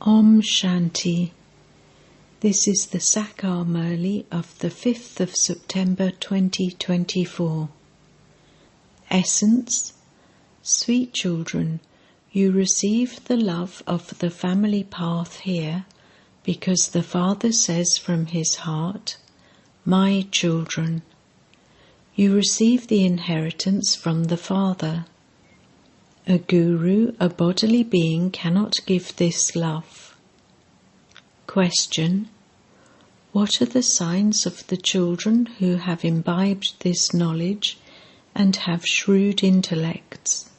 Om Shanti. This is the Sakar Murli of the 5th of September 2024. Essence. Sweet children, you receive the love of the family path here because the Father says from his heart, "My children." You receive the inheritance from the Father. A guru, a bodily being, cannot give this love. Question: what are the signs of the children who have imbibed this knowledge and have shrewd intellects?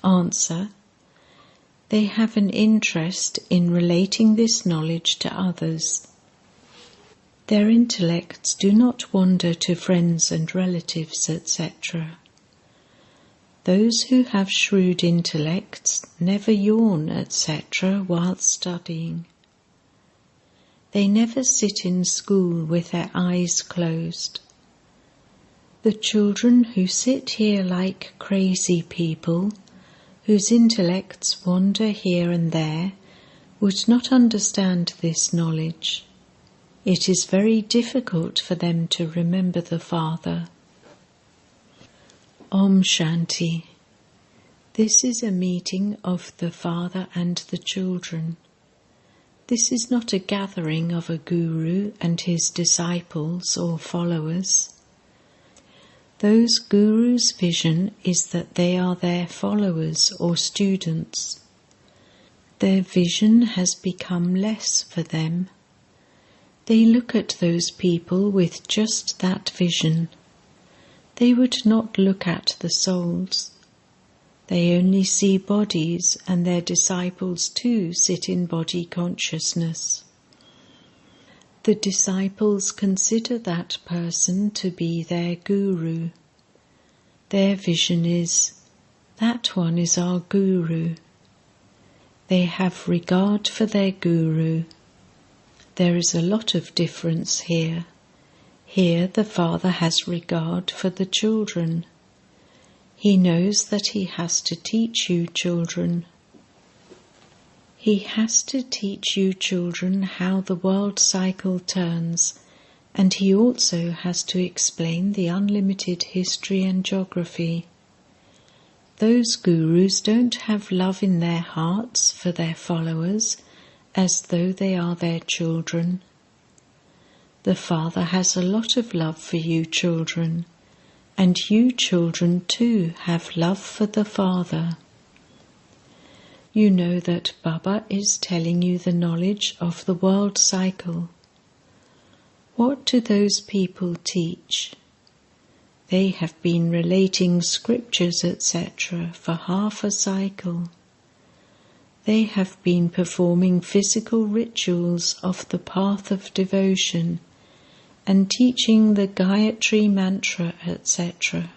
Answer: they have an interest in relating this knowledge to others. Their intellects do not wander to friends and relatives, etc. Those who have shrewd intellects never yawn, etc. while studying. They never sit in school with their eyes closed. The children who sit here like crazy people, whose intellects wander here and there, would not understand this knowledge. It is very difficult for them to remember the Father. Om Shanti. This is a meeting of the Father and the children. This is not a gathering of a guru and his disciples or followers. Those gurus' vision is that they are their followers or students. Their vision has become less for them. They look at those people with just that vision. They would not look at the souls. They only see bodies, and their disciples too sit in body consciousness. The disciples consider that person to be their guru. Their vision is, that one is our guru. They have regard for their guru. There is a lot of difference here. Here the Father has regard for the children. He knows that he has to teach you children. He has to teach you children how the world cycle turns, and he also has to explain the unlimited history and geography. Those gurus don't have love in their hearts for their followers as though they are their children. The Father has a lot of love for you children, and you children too have love for the Father. You know that Baba is telling you the knowledge of the world cycle. What do those people teach? They have been relating scriptures, etc. for half a cycle. They have been performing physical rituals of the path of devotion and teaching the Gayatri mantra, etc.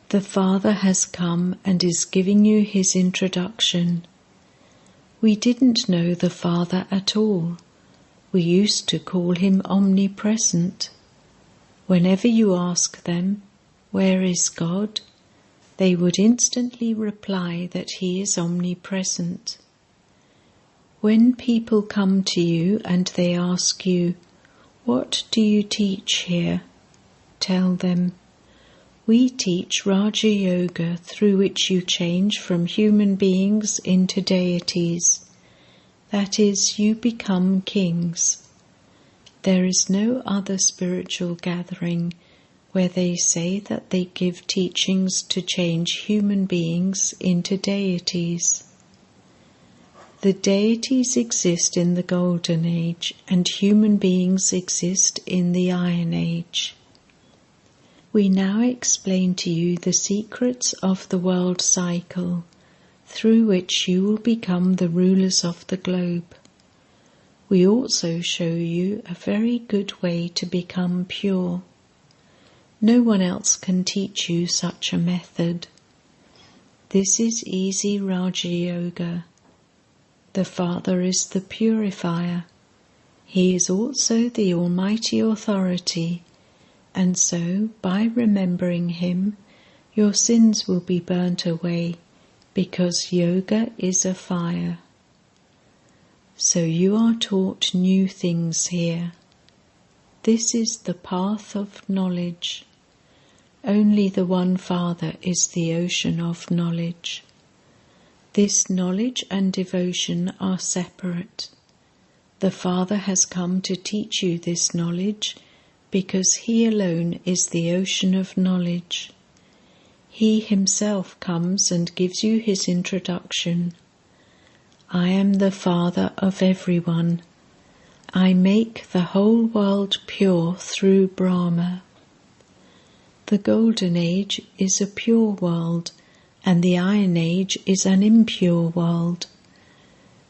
The Father has come and is giving you his introduction. We didn't know the Father at all. We used to call him omnipresent. Whenever you ask them, "Where is God?" they would instantly reply that he is omnipresent. When people come to you and they ask you, "What do you teach here?" tell them, "We teach Raja Yoga, through which you change from human beings into deities. That is, you become kings." There is no other spiritual gathering where they say that they give teachings to change human beings into deities. The deities exist in the Golden Age, and human beings exist in the Iron Age. We now explain to you the secrets of the world cycle, through which you will become the rulers of the globe. We also show you a very good way to become pure. No one else can teach you such a method. This is easy Raja Yoga. The Father is the purifier. He is also the Almighty Authority, and so, by remembering him, your sins will be burnt away, because yoga is a fire. So you are taught new things here. This is the path of knowledge. Only the one Father is the ocean of knowledge. This knowledge and devotion are separate. The Father has come to teach you this knowledge because He alone is the ocean of knowledge. He Himself comes and gives you His introduction. I am the Father of everyone. I make the whole world pure through Brahma. The Golden Age is a pure world, and the Iron Age is an impure world.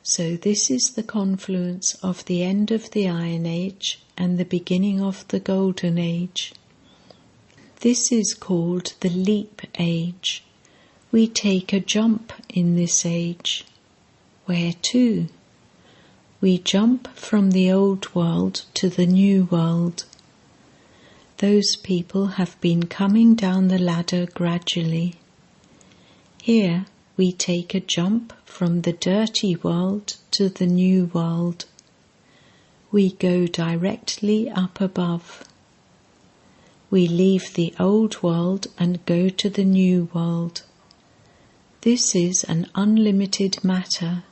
So this is the confluence of the end of the Iron Age and the beginning of the Golden Age. This is called the leap age. We take a jump in this age. Where to? We jump from the old world to the new world. Those people have been coming down the ladder gradually. Here we take a jump from the dirty world to the new world. We go directly up above. We leave the old world and go to the new world. This is an unlimited matter.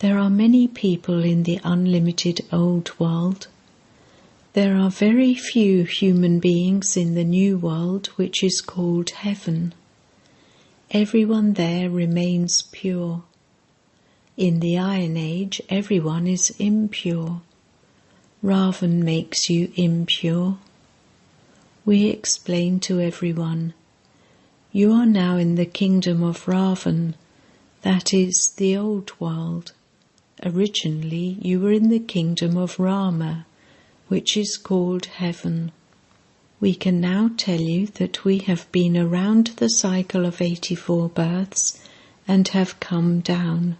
There are many people in the unlimited old world. There are very few human beings in the new world, which is called heaven. Everyone there remains pure. In the Iron Age, everyone is impure. Ravan makes you impure. We explain to everyone, you are now in the kingdom of Ravan, that is the old world. Originally you were in the kingdom of Rama, which is called heaven. We can now tell you that we have been around the cycle of 84 births and have come down.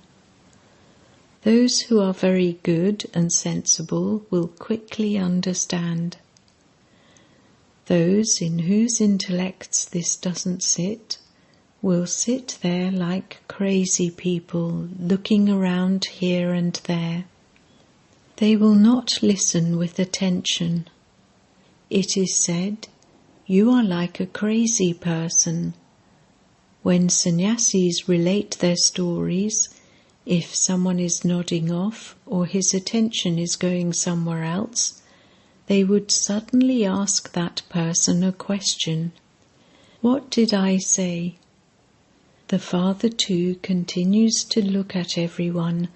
Those who are very good and sensible will quickly understand. Those in whose intellects this doesn't sit will sit there like crazy people, looking around here and there. They will not listen with attention. It is said, you are like a crazy person. When sannyasis relate their stories, if someone is nodding off or his attention is going somewhere else, they would suddenly ask that person a question. What did I say? The Father too continues to look at everyone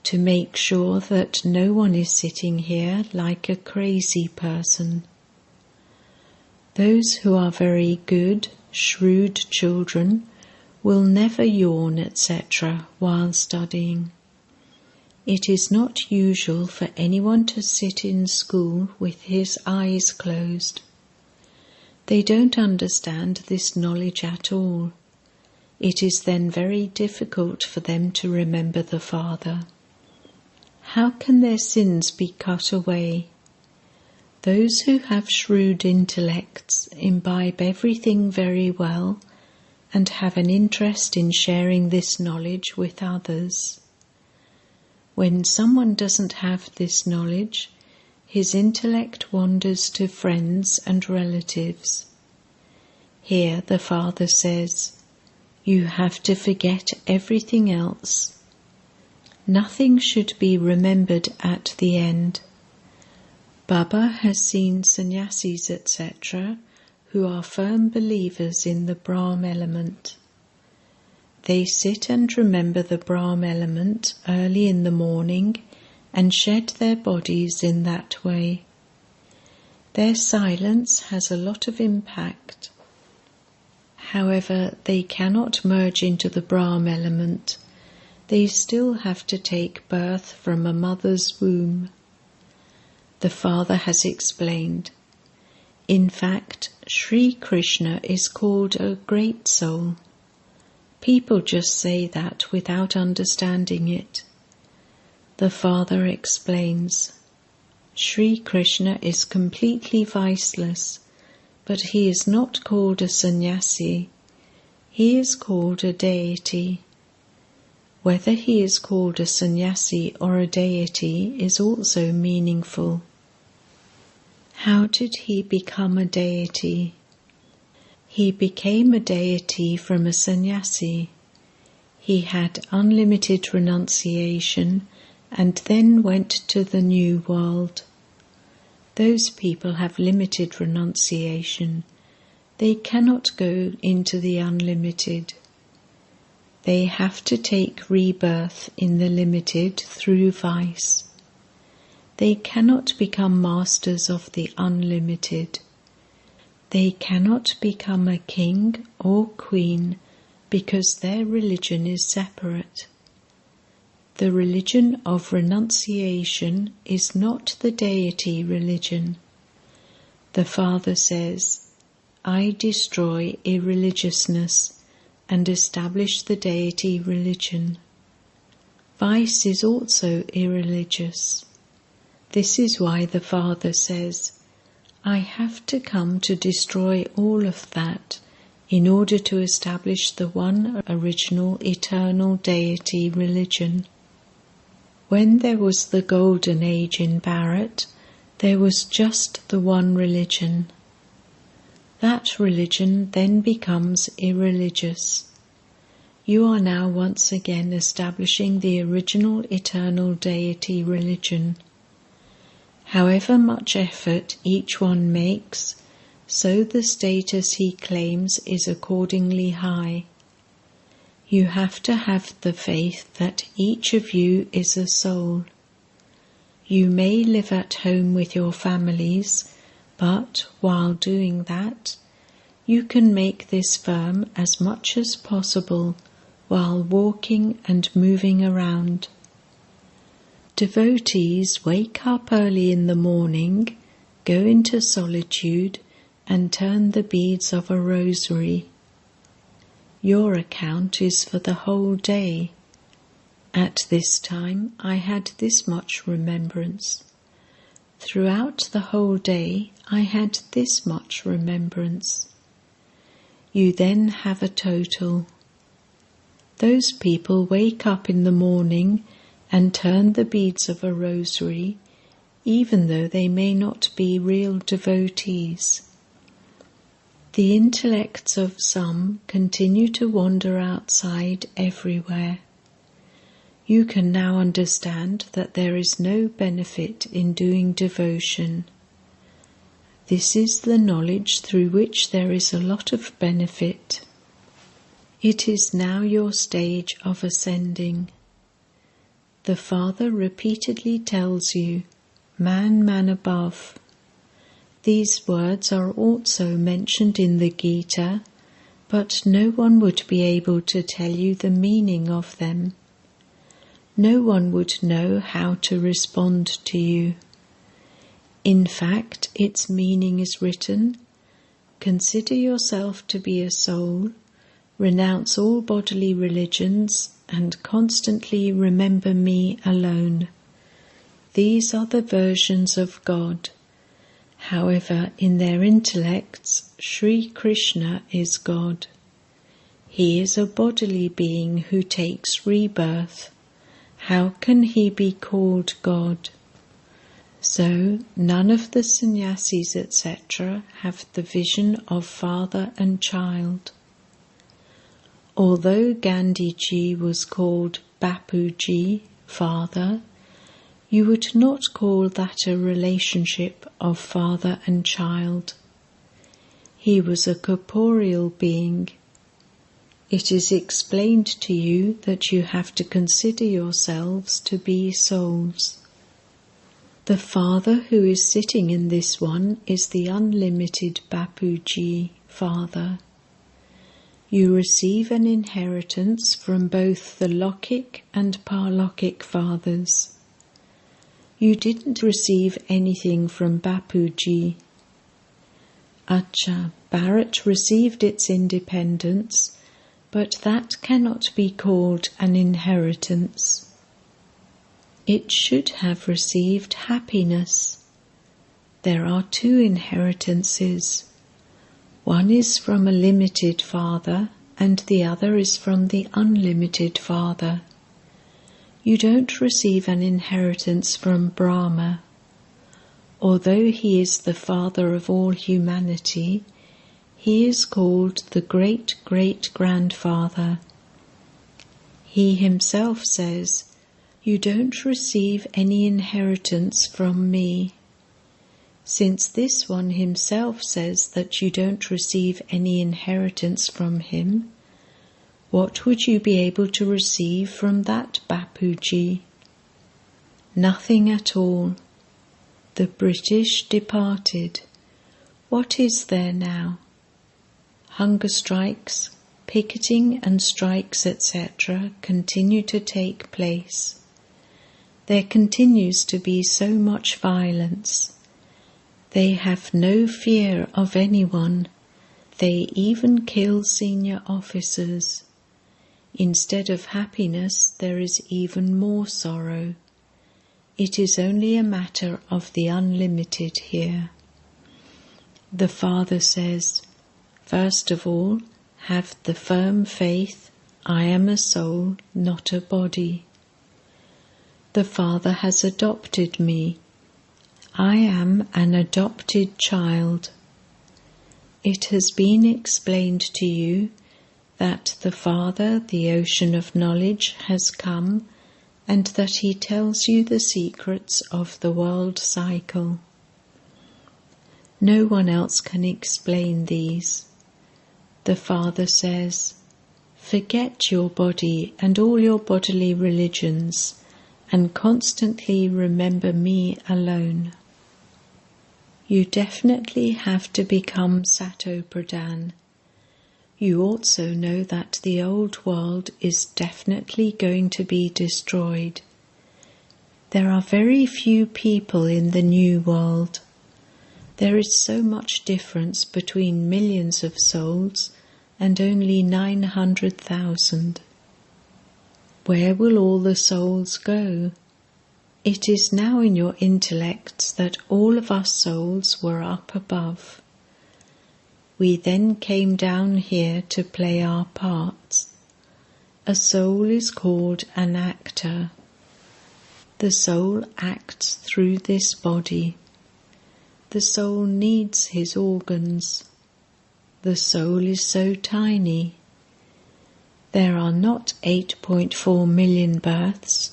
to make sure that no one is sitting here like a crazy person. Those who are very good, shrewd children will never yawn, etc. while studying. It is not usual for anyone to sit in school with his eyes closed. They don't understand this knowledge at all. It is then very difficult for them to remember the Father. How can their sins be cut away? Those who have shrewd intellects imbibe everything very well and have an interest in sharing this knowledge with others. When someone doesn't have this knowledge, his intellect wanders to friends and relatives. Here the Father says, you have to forget everything else. Nothing should be remembered at the end. Baba has seen sannyasis, etc., who are firm believers in the Brahma element. They sit and remember the Brahma element early in the morning and shed their bodies in that way. Their silence has a lot of impact. However, they cannot merge into the Brahma element. They still have to take birth from a mother's womb. The Father has explained. In fact, Sri Krishna is called a great soul. People just say that without understanding it. The Father explains. Sri Krishna is completely viceless, but he is not called a sannyasi. He is called a deity. Whether he is called a sannyasi or a deity is also meaningful. How did he become a deity? He became a deity from a sannyasi. He had unlimited renunciation and then went to the new world. Those people have limited renunciation. They cannot go into the unlimited. They have to take rebirth in the limited through vice. They cannot become masters of the unlimited. They cannot become a king or queen because their religion is separate. The religion of renunciation is not the deity religion. The Father says, I destroy irreligiousness and establish the deity religion. Vice is also irreligious. This is why the Father says, I have to come to destroy all of that in order to establish the one original eternal deity religion. When there was the golden age in Bharat, there was just the one religion. That religion then becomes irreligious. You are now once again establishing the original eternal deity religion. However much effort each one makes, so the status he claims is accordingly high. You have to have the faith that each of you is a soul. You may live at home with your families, but while doing that, you can make this firm as much as possible while walking and moving around. Devotees wake up early in the morning, go into solitude, and turn the beads of a rosary. Your account is for the whole day. At this time I had this much remembrance. Throughout the whole day I had this much remembrance. You then have a total. Those people wake up in the morning and turn the beads of a rosary, even though they may not be real devotees. The intellects of some continue to wander outside everywhere. You can now understand that there is no benefit in doing devotion. This is the knowledge through which there is a lot of benefit. It is now your stage of ascending. The Father repeatedly tells you, Manmanabhav. These words are also mentioned in the Gita, but no one would be able to tell you the meaning of them. No one would know how to respond to you. In fact, its meaning is written, consider yourself to be a soul, renounce all bodily religions, and constantly remember me alone. These are the versions of God. However, in their intellects, Sri Krishna is God. He is a bodily being who takes rebirth. How can he be called God? So, none of the sannyasis, etc., have the vision of father and child. Although Gandhiji was called Bapuji, father, you would not call that a relationship of father and child. He was a corporeal being. It is explained to you that you have to consider yourselves to be souls. The Father who is sitting in this one is the unlimited Bapuji, Father. You receive an inheritance from both the Lokik and Parlokik fathers. You didn't receive anything from Bapuji. Acha, Bharat received its independence, but that cannot be called an inheritance. It should have received happiness. There are two inheritances. One is from a limited father, and the other is from the unlimited Father. You don't receive an inheritance from Brahma. Although he is the father of all humanity, he is called the great-great-grandfather. He himself says, "You don't receive any inheritance from me." Since this one himself says that you don't receive any inheritance from him, what would you be able to receive from that Bapuji? Nothing at all. The British departed. What is there now? Hunger strikes, picketing and strikes, etc. continue to take place. There continues to be so much violence. They have no fear of anyone. They even kill senior officers. Instead of happiness, there is even more sorrow. It is only a matter of the unlimited here. The Father says, first of all, have the firm faith, I am a soul, not a body. The Father has adopted me. I am an adopted child. It has been explained to you that the Father, the ocean of knowledge, has come, and that he tells you the secrets of the world cycle. No one else can explain these. The Father says, forget your body and all your bodily religions, and constantly remember me alone. You definitely have to become Sato Pradhan. You also know that the old world is definitely going to be destroyed. There are very few people in the new world. There is so much difference between millions of souls and only 900,000. Where will all the souls go? It is now in your intellects that all of us souls were up above. We then came down here to play our parts. A soul is called an actor. The soul acts through this body. The soul needs his organs. The soul is so tiny. There are not 8.4 million births.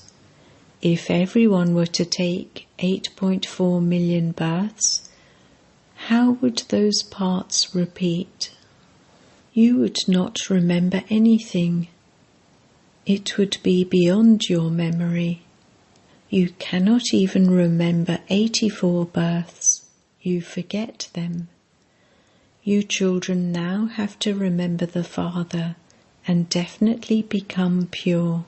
If everyone were to take 8.4 million births, how would those parts repeat? You would not remember anything. It would be beyond your memory. You cannot even remember 84 births. You forget them. You children now have to remember the Father and definitely become pure.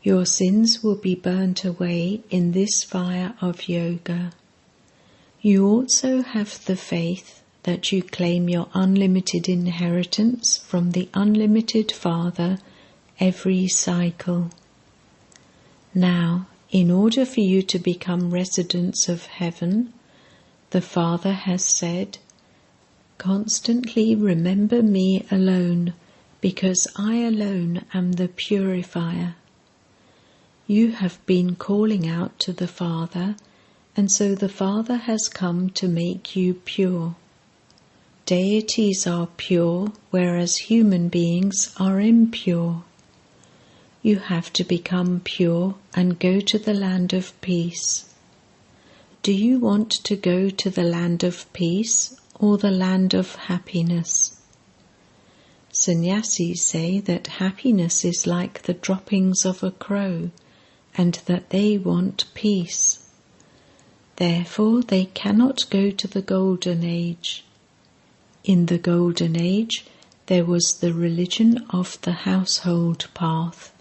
Your sins will be burnt away in this fire of yoga. You also have the faith that you claim your unlimited inheritance from the unlimited Father every cycle. Now, in order for you to become residents of heaven, the Father has said, constantly remember me alone, because I alone am the purifier. You have been calling out to the Father, and so the Father has come to make you pure. Deities are pure, whereas human beings are impure. You have to become pure and go to the land of peace. Do you want to go to the land of peace or the land of happiness? Sannyasis say that happiness is like the droppings of a crow, and that they want peace. Therefore they cannot go to the Golden Age. In the Golden Age there was the religion of the household path.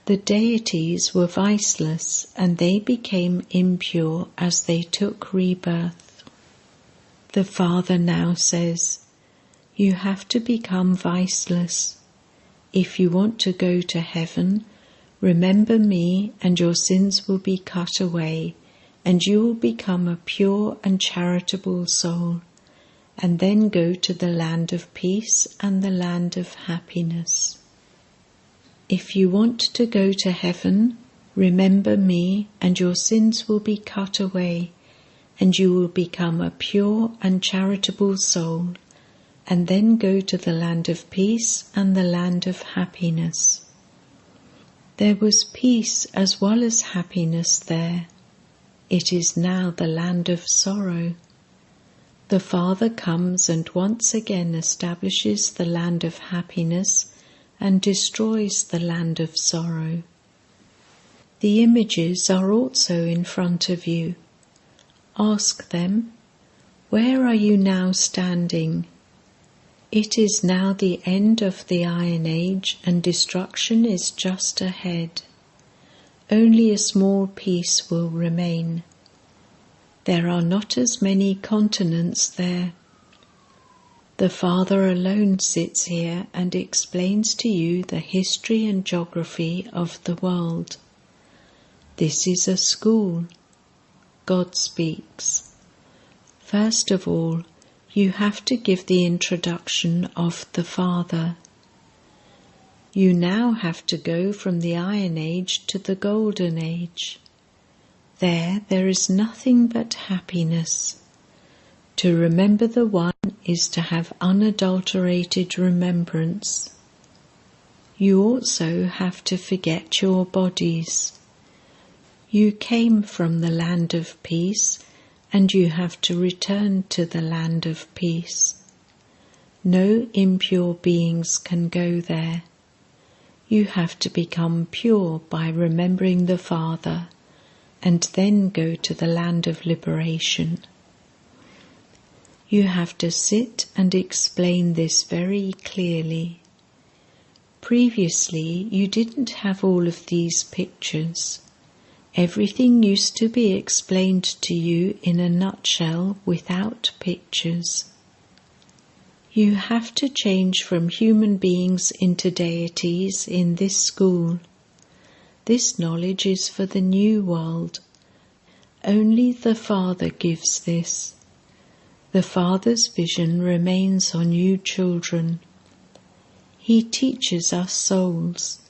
The deities were viceless and they became impure as they took rebirth. The Father now says, you have to become viceless. If you want to go to heaven, remember me and your sins will be cut away, and you will become a pure and charitable soul, and then go to the land of peace and the land of happiness. If you want to go to heaven, remember me and your sins will be cut away, and you will become a pure and charitable soul, and then go to the land of peace and the land of happiness. There was peace as well as happiness there. It is now the land of sorrow. The Father comes and once again establishes the land of happiness and destroys the land of sorrow. The images are also in front of you. Ask them, where are you now standing? It is now the end of the Iron Age and destruction is just ahead. Only a small piece will remain. There are not as many continents there. The Father alone sits here and explains to you the history and geography of the world. This is a school. God speaks. First of all, you have to give the introduction of the Father. You now have to go from the Iron Age to the Golden Age. There is nothing but happiness. To remember the One is to have unadulterated remembrance. You also have to forget your bodies. You came from the land of peace, and you have to return to the land of peace. No impure beings can go there. You have to become pure by remembering the Father, and then go to the land of liberation. You have to sit and explain this very clearly. Previously, you didn't have all of these pictures. Everything used to be explained to you in a nutshell without pictures. You have to change from human beings into deities in this school. This knowledge is for the new world. Only the Father gives this. The Father's vision remains on you children. He teaches us souls.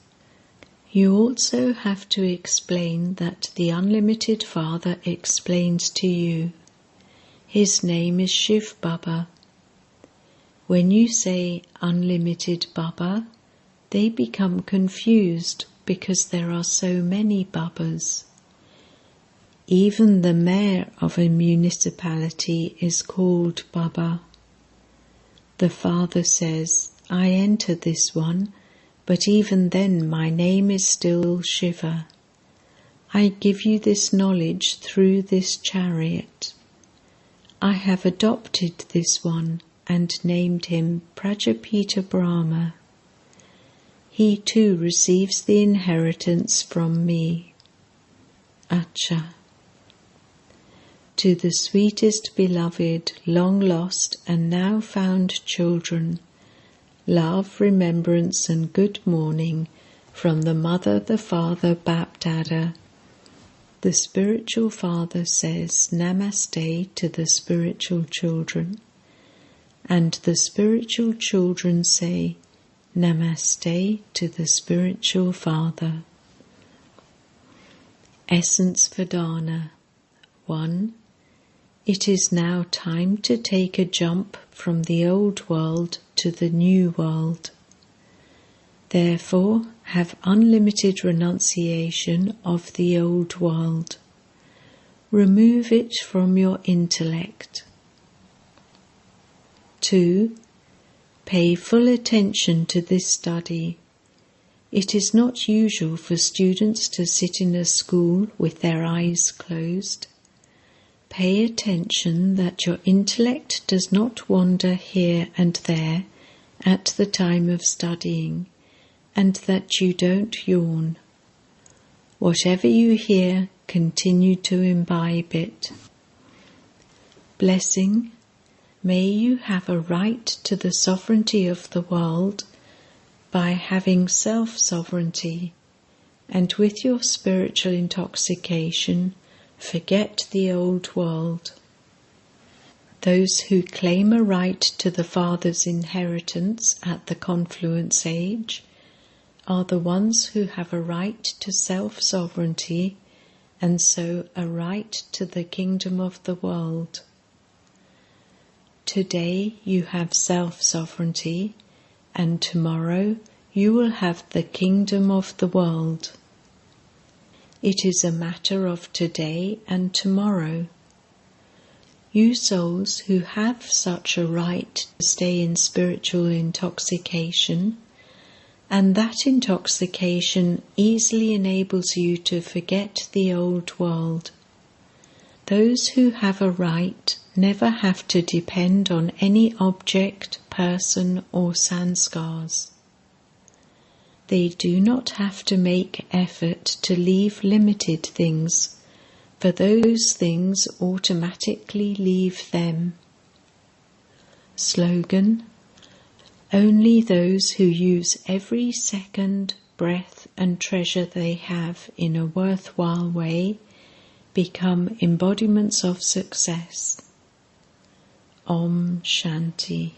You also have to explain that the unlimited Father explains to you. His name is Shivbaba. When you say unlimited Baba, they become confused because there are so many Babas. Even the mayor of a municipality is called Baba. The Father says, I enter this one, but even then my name is still Shiva. I give you this knowledge through this chariot. I have adopted this one and named him Prajapita Brahma. He too receives the inheritance from me. Acha. To the sweetest beloved, long lost and now found children, love, remembrance and good morning from the Mother, the Father, BapDada. The spiritual Father says Namaste to the spiritual children, and the spiritual children say Namaste to the spiritual Father. Essence for Dharna. 1. It is now time to take a jump from the old world to the new world. Therefore, have unlimited renunciation of the old world. Remove it from your intellect. 2. Pay full attention to this study. It is not usual for students to sit in a school with their eyes closed. Pay attention that your intellect does not wander here and there at the time of studying, and that you don't yawn. Whatever you hear, continue to imbibe it. Blessing. May you have a right to the sovereignty of the world by having self-sovereignty, and with your spiritual intoxication, forget the old world. Those who claim a right to the Father's inheritance at the confluence age are the ones who have a right to self-sovereignty and so a right to the kingdom of the world. Today you have self-sovereignty, and tomorrow you will have the kingdom of the world. It is a matter of today and tomorrow. You souls who have such a right to stay in spiritual intoxication, and that intoxication easily enables you to forget the old world. Those who have a right never have to depend on any object, person or sanskars. They do not have to make effort to leave limited things, for those things automatically leave them. Slogan: only those who use every second, breath and treasure they have in a worthwhile way become embodiments of success. Om Shanti.